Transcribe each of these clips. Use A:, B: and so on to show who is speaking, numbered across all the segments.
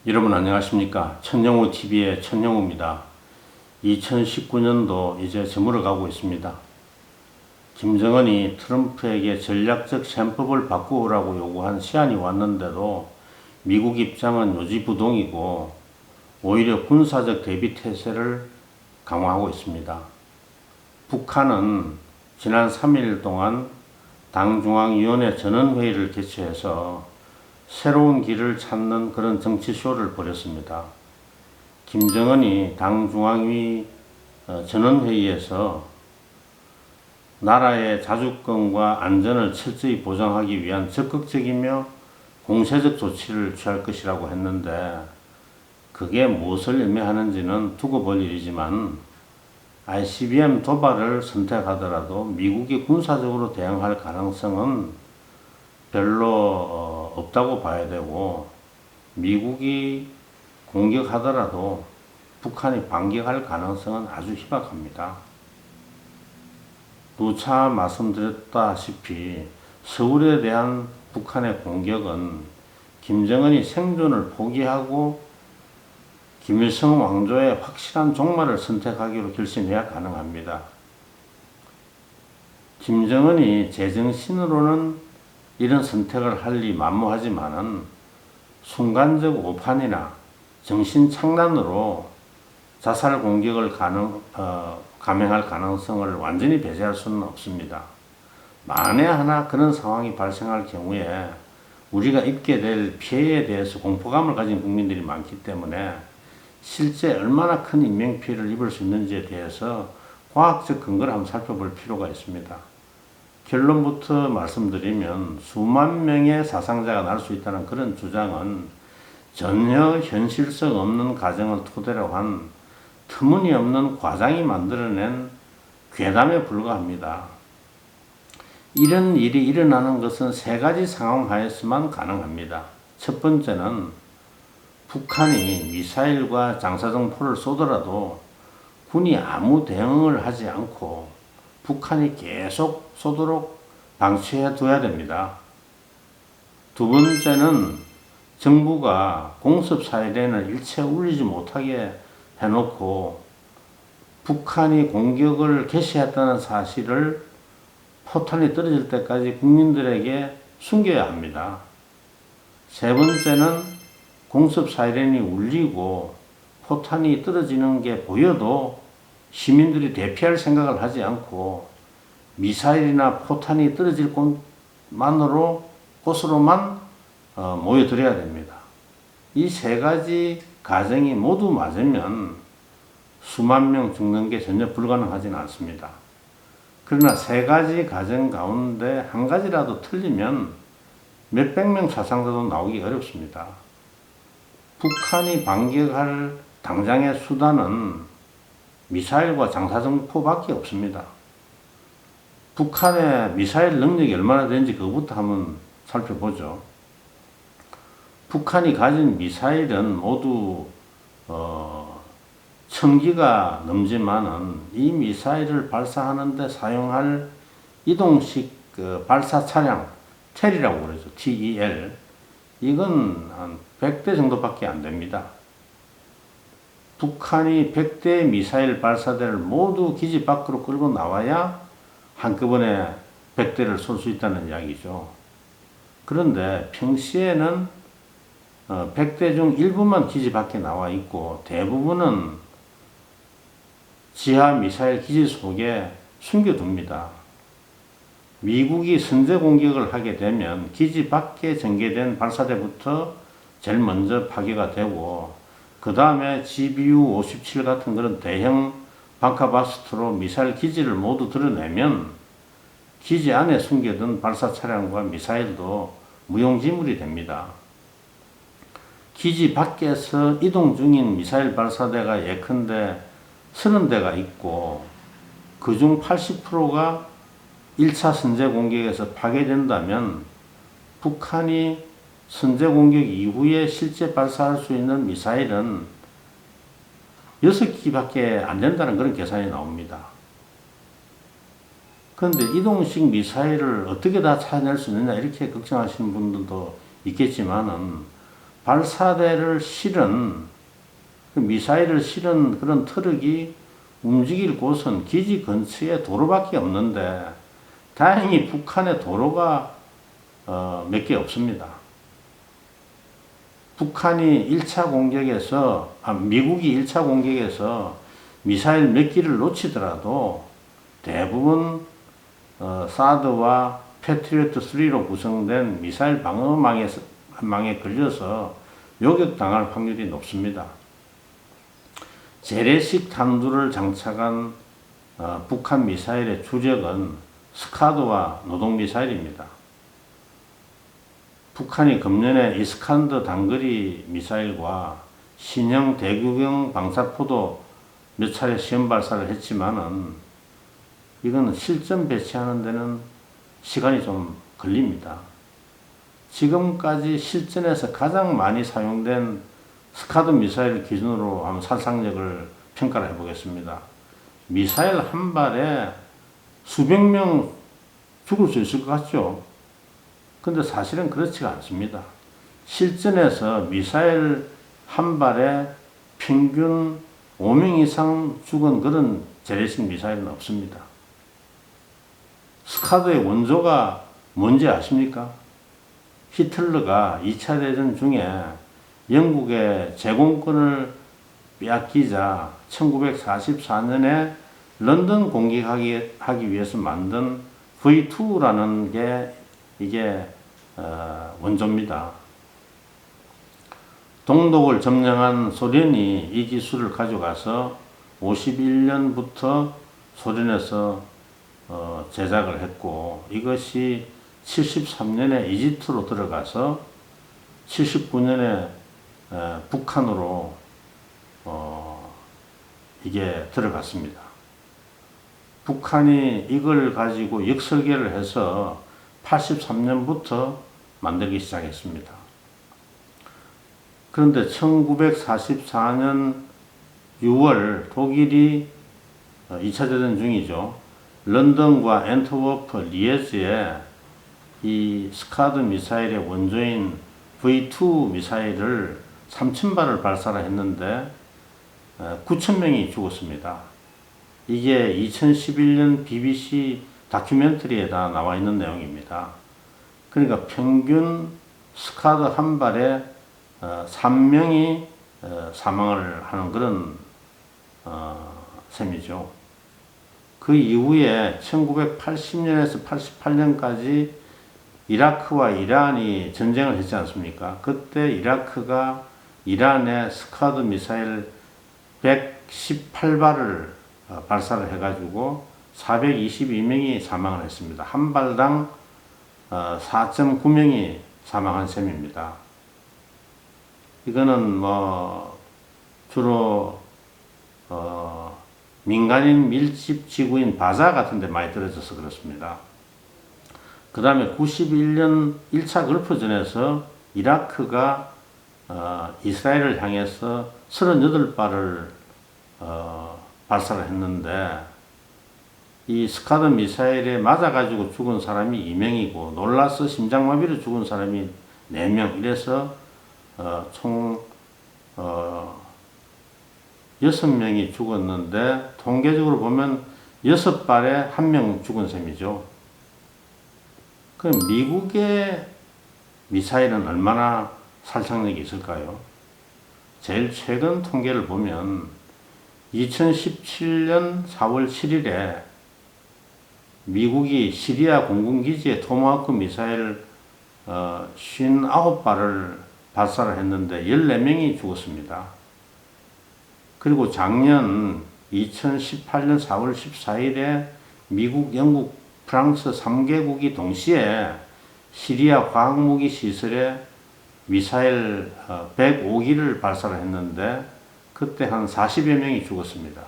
A: 여러분 안녕하십니까? 천영우TV의 천영우입니다. 2019년도 이제 저물어 가고 있습니다. 김정은이 트럼프에게 전략적 셈법을 바꾸라고 요구한 시한이 왔는데도 미국 입장은 요지부동이고 오히려 군사적 대비 태세를 강화하고 있습니다. 북한은 지난 3일 동안 당중앙위원회 전원회의를 개최해서 새로운 길을 찾는 그런 정치쇼를 벌였습니다. 김정은이 당중앙위 전원회의에서 나라의 자주권과 안전을 철저히 보장하기 위한 적극적이며 공세적 조치를 취할 것이라고 했는데 그게 무엇을 의미하는지는 두고 볼 일이지만 ICBM 도발을 선택하더라도 미국이 군사적으로 대응할 가능성은 별로 없다고 봐야 되고, 미국이 공격하더라도 북한이 반격할 가능성은 아주 희박합니다. 누차 말씀드렸다시피 서울에 대한 북한의 공격은 김정은이 생존을 포기하고 김일성 왕조의 확실한 종말을 선택하기로 결심해야 가능합니다. 김정은이 제정신으로는 이런 선택을 할 리 만무하지만은 순간적 오판이나 정신착란으로 자살 공격을 감행할 가능성을 완전히 배제할 수는 없습니다. 만에 하나 그런 상황이 발생할 경우에 우리가 입게 될 피해에 대해서 공포감을 가진 국민들이 많기 때문에 실제 얼마나 큰 인명피해를 입을 수 있는지에 대해서 과학적 근거를 한번 살펴볼 필요가 있습니다. 결론부터 말씀드리면 수만 명의 사상자가 날 수 있다는 그런 주장은 전혀 현실성 없는 가정을 토대로 한 터무니없는 과장이 만들어낸 괴담에 불과합니다. 이런 일이 일어나는 것은 세 가지 상황 하에서만 가능합니다. 첫 번째는 북한이 미사일과 장사정포를 쏘더라도 군이 아무 대응을 하지 않고 북한이 계속 쏘도록 방치해 둬야 됩니다. 두 번째는 정부가 공습 사이렌을 일체 울리지 못하게 해놓고 북한이 공격을 개시했다는 사실을 포탄이 떨어질 때까지 국민들에게 숨겨야 합니다. 세 번째는 공습 사이렌이 울리고 포탄이 떨어지는 게 보여도 시민들이 대피할 생각을 하지 않고 미사일이나 포탄이 떨어질 곳으로만 모여들어야 됩니다. 이 세 가지 가정이 모두 맞으면 수만 명 죽는 게 전혀 불가능하지는 않습니다. 그러나 세 가지 가정 가운데 한 가지라도 틀리면 몇백 명 사상자도 나오기 어렵습니다. 북한이 반격할 당장의 수단은 미사일과 장사정포밖에 없습니다. 북한의 미사일 능력이 얼마나 되는지 그것부터 한번 살펴보죠. 북한이 가진 미사일은 모두 1000기가 넘지만은 이 미사일을 발사하는데 사용할 이동식 발사 차량 TEL이라고 그러죠. TEL. 이건 한 100대 정도밖에 안 됩니다. 북한이 100대 미사일 발사대를 모두 기지 밖으로 끌고 나와야 한꺼번에 100대를 쏠 수 있다는 이야기죠. 그런데 평시에는 100대 중 일부만 기지 밖에 나와 있고 대부분은 지하 미사일 기지 속에 숨겨둡니다. 미국이 선제 공격을 하게 되면 기지 밖에 전개된 발사대부터 제일 먼저 파괴가 되고 그 다음에 GBU-57 같은 그런 대형 방카바스트로 미사일 기지를 모두 드러내면 기지 안에 숨겨둔 발사 차량과 미사일도 무용지물이 됩니다. 기지 밖에서 이동 중인 미사일 발사대가 예컨대 30대가 있고 그중 80%가 1차 선제 공격에서 파괴된다면 북한이 선제 공격 이후에 실제 발사할 수 있는 미사일은 6기밖에 안 된다는 그런 계산이 나옵니다. 그런데 이동식 미사일을 어떻게 다 찾아낼 수 있느냐 이렇게 걱정하시는 분들도 있겠지만은 발사대를 실은 그 미사일을 실은 그런 트럭이 움직일 곳은 기지 근처에 도로밖에 없는데 다행히 북한의 도로가 몇 개 없습니다. 미국이 1차 공격에서 미사일 몇 기를 놓치더라도 대부분 사드와 패트리어트 3로 구성된 미사일 방어망에 걸려서 요격당할 확률이 높습니다. 재래식 탄두를 장착한 북한 미사일의 주력은 스카드와 노동미사일입니다. 북한이 금년에 이스칸더 단거리 미사일과 신형 대구경 방사포도 몇 차례 시험 발사를 했지만은 이거는 실전 배치하는 데는 시간이 좀 걸립니다. 지금까지 실전에서 가장 많이 사용된 스카드 미사일 기준으로 한번 살상력을 평가를 해보겠습니다. 미사일 한 발에 수백 명 죽을 수 있을 것 같죠? 근데 사실은 그렇지가 않습니다. 실전에서 미사일 한 발에 평균 5명 이상 죽은 그런 재래식 미사일은 없습니다. 스카드의 원조가 뭔지 아십니까? 히틀러가 2차 대전 중에 영국의 제공권을 빼앗기자 1944년에 런던 공격하기 위해서 만든 V2라는 게 이게 원조입니다. 동독을 점령한 소련이 이 기술을 가져가서 51년부터 소련에서 제작을 했고 이것이 73년에 이집트로 들어가서 79년에 북한으로 이게 들어갔습니다. 북한이 이걸 가지고 역설계를 해서 83년부터 만들기 시작했습니다. 그런데 1944년 6월 독일이 2차 대전 중이죠. 런던과 엔트워프, 리에즈에 이 스카드 미사일의 원조인 V2 미사일을 3,000발을 발사를 했는데 9,000명이 죽었습니다. 이게 2011년 BBC 다큐멘터리에 다 나와 있는 내용입니다. 그러니까 평균 스카드 한 발에 3명이 사망을 하는 그런 셈이죠. 그 이후에 1980년에서 88년까지 이라크와 이란이 전쟁을 했지 않습니까? 그때 이라크가 이란에 스카드 미사일 118발을 발사를 해가지고 422명이 사망을 했습니다. 한 발당 4.9명이 사망한 셈입니다. 이거는 주로 민간인 밀집 지구인 바자 같은 데 많이 떨어져서 그렇습니다. 그 다음에 91년 1차 걸프전에서 이라크가 이스라엘을 향해서 38발을 발사를 했는데 이 스카드 미사일에 맞아가지고 죽은 사람이 2명이고 놀라서 심장마비로 죽은 사람이 4명 이래서 총 6명이 죽었는데 통계적으로 보면 6발에 1명 죽은 셈이죠. 그럼 미국의 미사일은 얼마나 살상력이 있을까요? 제일 최근 통계를 보면 2017년 4월 7일에 미국이 시리아 공군기지에 토마호크 미사일 59발을 발사를 했는데 14명이 죽었습니다. 그리고 작년 2018년 4월 14일에 미국, 영국, 프랑스 3개국이 동시에 시리아 화학무기 시설에 미사일 105기를 발사를 했는데 그때 한 40여 명이 죽었습니다.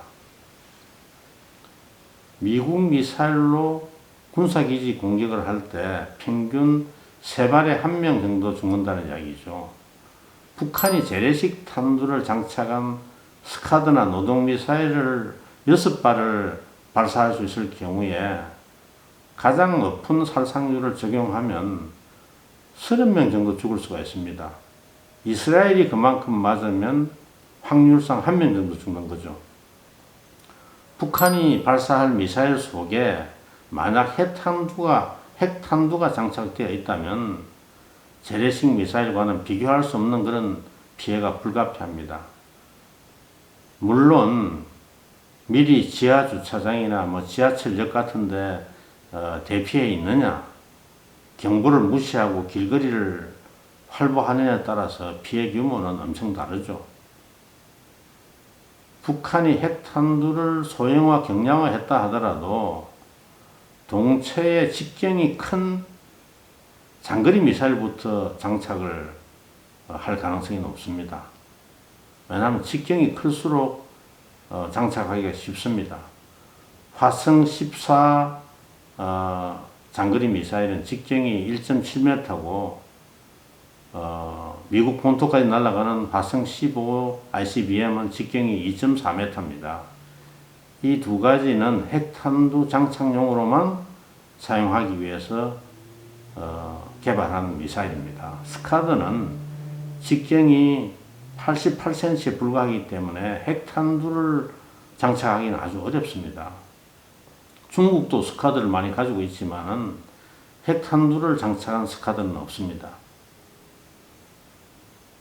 A: 미국 미사일로 군사기지 공격을 할 때 평균 3발에 1명 정도 죽는다는 이야기죠. 북한이 재래식 탄두를 장착한 스카드나 노동미사일을 6발을 발사할 수 있을 경우에 가장 높은 살상률을 적용하면 30명 정도 죽을 수가 있습니다. 이스라엘이 그만큼 맞으면 확률상 한 명 정도 죽는 거죠. 북한이 발사할 미사일 속에 만약 핵탄두가 장착되어 있다면 재래식 미사일과는 비교할 수 없는 그런 피해가 불가피합니다. 물론 미리 지하 주차장이나 지하철역 같은데 대피해 있느냐, 경보를 무시하고 길거리를 활보하느냐에 따라서 피해 규모는 엄청 다르죠. 북한이 핵탄두를 소형화, 경량화했다 하더라도 동체의 직경이 큰 장거리 미사일부터 장착을 할 가능성이 높습니다. 왜냐하면 직경이 클수록 장착하기가 쉽습니다. 화성 14 장거리 미사일은 직경이 1.7m고 미국 본토까지 날아가는 화성 15 ICBM은 직경이 2.4m입니다. 이 두 가지는 핵탄두 장착용으로만 사용하기 위해서 개발한 미사일입니다. 스카드는 직경이 88cm에 불과하기 때문에 핵탄두를 장착하기는 아주 어렵습니다. 중국도 스카드를 많이 가지고 있지만 핵탄두를 장착한 스카드는 없습니다.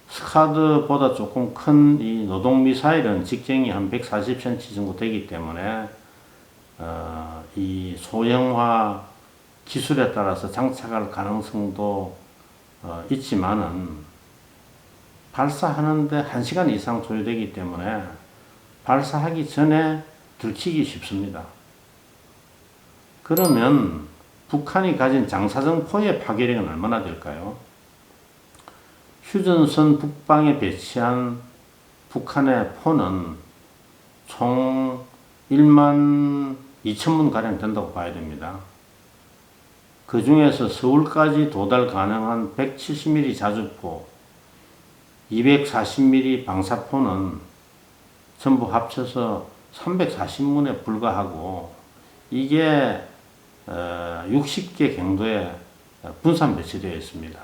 A: 스카드보다 조금 큰 이 노동미사일은 직경이 한 140cm 정도 되기 때문에 이 소형화 기술에 따라서 장착할 가능성도 있지만은 발사하는데 1시간 이상 소요되기 때문에 발사하기 전에 들키기 쉽습니다. 그러면 북한이 가진 장사정 포의 파괴력은 얼마나 될까요? 휴전선 북방에 배치한 북한의 포는 총 1만 2천문 가량 된다고 봐야 됩니다. 그 중에서 서울까지 도달 가능한 170mm 자주포, 240mm 방사포는 전부 합쳐서 340문에 불과하고 이게 60개 갱도에 분산 배치되어 있습니다.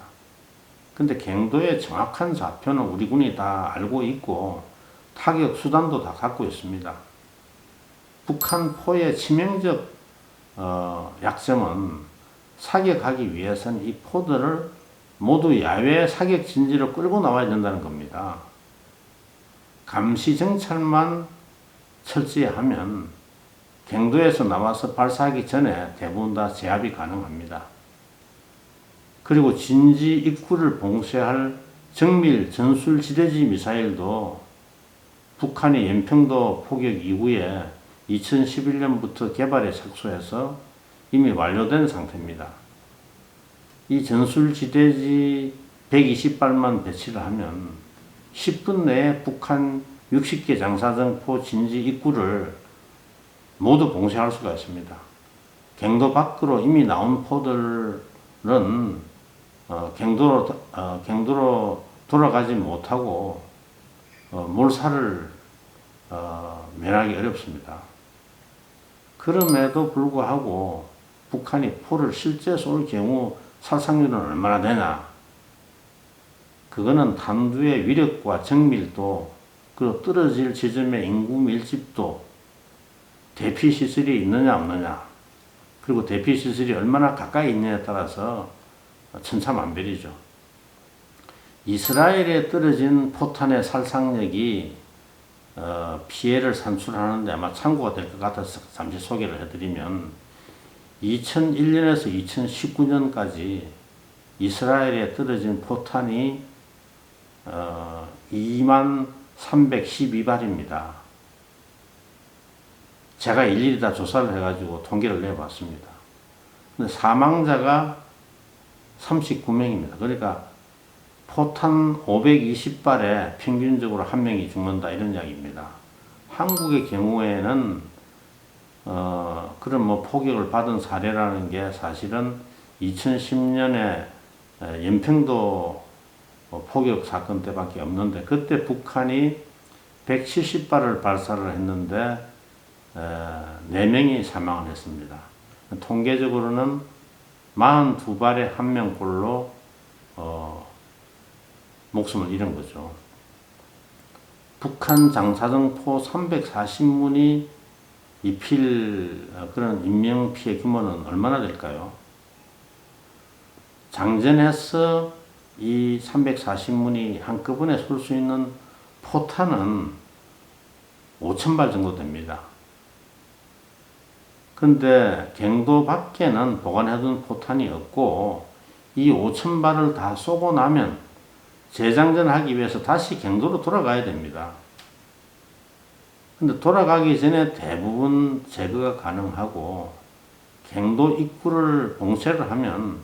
A: 근데 갱도의 정확한 좌표는 우리 군이 다 알고 있고 타격 수단도 다 갖고 있습니다. 북한 포의 치명적 약점은 사격하기 위해서는 이 포들을 모두 야외 사격 진지로 끌고 나와야 된다는 겁니다. 감시 정찰만 철저히 하면 갱도에서 나와서 발사하기 전에 대부분 다 제압이 가능합니다. 그리고 진지 입구를 봉쇄할 정밀 전술 지대지 미사일도 북한이 연평도 포격 이후에 2011년부터 개발에 착수해서 이미 완료된 상태입니다. 이 전술 지대지 120발만 배치를 하면 10분 내에 북한 60개 장사정포 진지 입구를 모두 봉쇄할 수가 있습니다. 갱도 밖으로 이미 나온 포들은 갱도로 돌아가지 못하고 몰살을 면하기 어렵습니다. 그럼에도 불구하고 북한이 포를 실제 쏠 경우 살상률은 얼마나 되냐? 그거는 탄두의 위력과 정밀도, 그리고 떨어질 지점의 인구 밀집도, 대피 시설이 있느냐 없느냐, 그리고 대피 시설이 얼마나 가까이 있느냐에 따라서 천차만별이죠. 이스라엘에 떨어진 포탄의 살상력이 피해를 산출하는데 아마 참고가 될 것 같아서 잠시 소개를 해드리면 2001년에서 2019년까지 이스라엘에 떨어진 포탄이 2만 312발입니다. 제가 일일이 다 조사를 해가지고 통계를 내봤습니다. 근데 사망자가 39명입니다. 그러니까 포탄 520발에 평균적으로 한 명이 죽는다 이런 이야기입니다. 한국의 경우에는 그런 포격을 받은 사례라는 게 사실은 2010년에 연평도 포격 사건 때밖에 없는데 그때 북한이 170발을 발사를 했는데 4명이 사망을 했습니다. 통계적으로는 42발에 1명꼴로 목숨을 잃은 거죠. 북한 장사정포 340문이 입힐 그런 인명피해 규모는 얼마나 될까요? 장전해서 이 340문이 한꺼번에 쏠 수 있는 포탄은 5,000발 정도 됩니다. 그런데 경도 밖에는 보관해둔 포탄이 없고 이 5,000발을 다 쏘고 나면 재장전하기 위해서 다시 경도로 돌아가야 됩니다. 근데 돌아가기 전에 대부분 제거가 가능하고 경도 입구를 봉쇄를 하면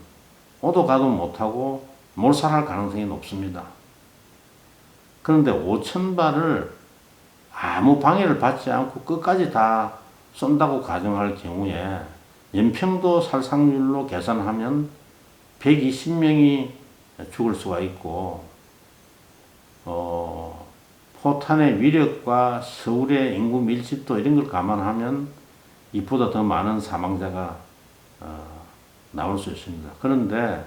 A: 오도 가도 못하고 몰살할 가능성이 높습니다. 그런데 5,000발을 아무 방해를 받지 않고 끝까지 다 쏜다고 가정할 경우에 연평도 살상률로 계산하면 120명이 죽을 수가 있고 포탄의 위력과 서울의 인구 밀집도 이런 걸 감안하면 이보다 더 많은 사망자가 나올 수 있습니다. 그런데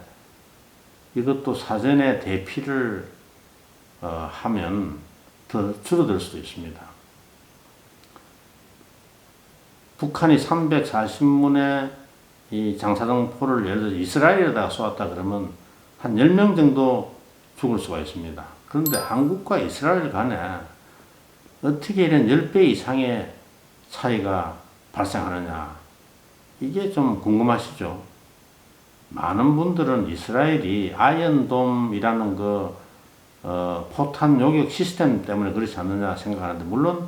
A: 이것도 사전에 대피를 하면 더 줄어들 수도 있습니다. 북한이 340문의 이 장사정포를 예를 들어 이스라엘에다가 쏘았다 그러면 한 10명 정도 죽을 수가 있습니다. 그런데 한국과 이스라엘 간에 어떻게 이런 10배 이상의 차이가 발생하느냐. 이게 좀 궁금하시죠? 많은 분들은 이스라엘이 아이언돔이라는 포탄 요격 시스템 때문에 그렇지 않느냐 생각하는데, 물론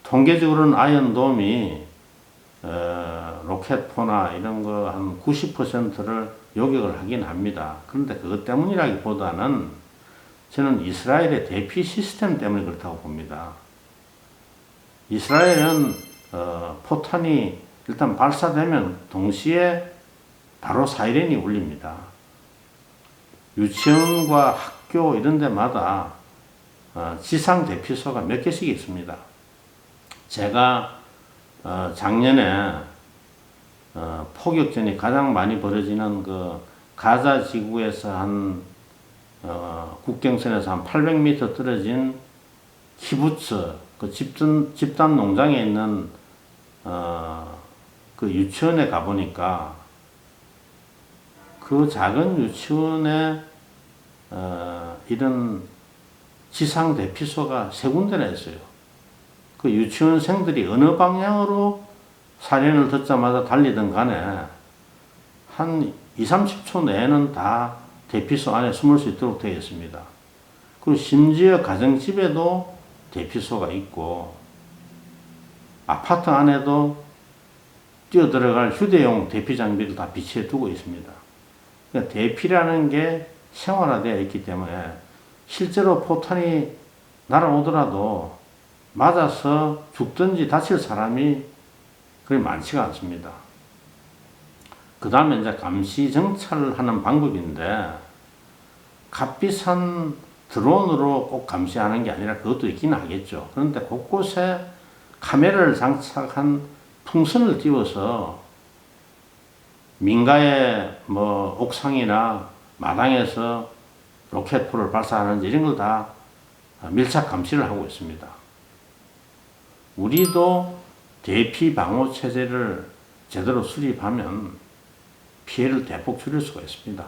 A: 통계적으로는 아이언돔이 로켓포나 이런 거 한 90%를 요격을 하긴 합니다. 그런데 그것 때문이라기보다는 저는 이스라엘의 대피 시스템 때문에 그렇다고 봅니다. 이스라엘은 포탄이 일단 발사되면 동시에 바로 사이렌이 울립니다. 유치원과 학교 이런 데마다 지상 대피소가 몇 개씩 있습니다. 제가 작년에 포격전이 가장 많이 벌어지는 그 가자 지구에서 한 국경선에서 한 800m 떨어진 키부츠 그 집단 농장에 있는 그 유치원에 가보니까 그 작은 유치원에 이런 지상 대피소가 세 군데나 있어요. 그 유치원생들이 어느 방향으로 사련을 듣자마자 달리든 간에 한 20-30초 내에는 다 대피소 안에 숨을 수 있도록 되어 있습니다. 그리고 심지어 가정집에도 대피소가 있고 아파트 안에도 뛰어들어갈 휴대용 대피 장비를 다 비치해 두고 있습니다. 그러니까 대피라는 게 생활화되어 있기 때문에 실제로 포탄이 날아오더라도 맞아서 죽든지 다칠 사람이 그리 많지가 않습니다. 그 다음에 이제 감시 정찰을 하는 방법인데, 값비싼 드론으로 꼭 감시하는 게 아니라 그것도 있긴 하겠죠. 그런데 곳곳에 카메라를 장착한 풍선을 띄워서 민가의 옥상이나 마당에서 로켓포를 발사하는지 이런 걸 다 밀착 감시를 하고 있습니다. 우리도 대피 방호 체제를 제대로 수립하면 피해를 대폭 줄일 수가 있습니다.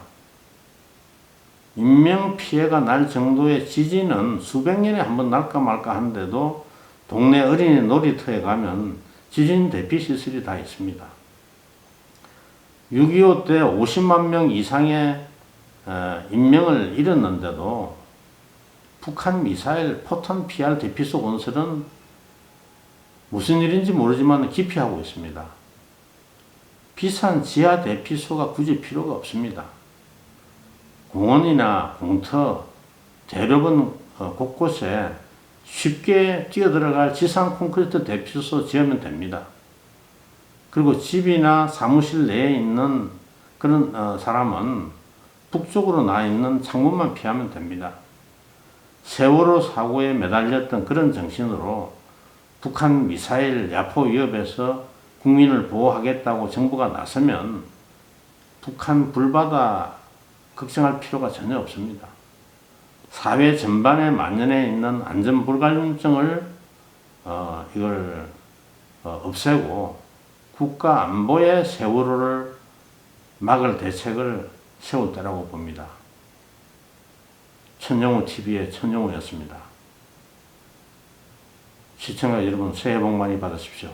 A: 인명 피해가 날 정도의 지진은 수백 년에 한 번 날까 말까 하는데도 동네 어린이 놀이터에 가면 지진 대피 시설이 다 있습니다. 6.25 때 50만 명 이상의 인명을 잃었는데도 북한 미사일 포탄 PR 대피소 건설은 무슨 일인지 모르지만 기피하고 있습니다. 비싼 지하 대피소가 굳이 필요가 없습니다. 공원이나 공터, 대로변 곳곳에 쉽게 뛰어들어갈 지상 콘크리트 대피소 지으면 됩니다. 그리고 집이나 사무실 내에 있는 그런 사람은 북쪽으로 나 있는 창문만 피하면 됩니다. 세월호 사고에 매달렸던 그런 정신으로 북한 미사일 야포 위협에서 국민을 보호하겠다고 정부가 나서면 북한 불바다 걱정할 필요가 전혀 없습니다. 사회 전반에 만연해 있는 안전불감증을 이걸 없애고 국가 안보의 세월호를 막을 대책을 세울 때라고 봅니다. 천정우TV의 천정우였습니다. 시청자 여러분 새해 복 많이 받으십시오.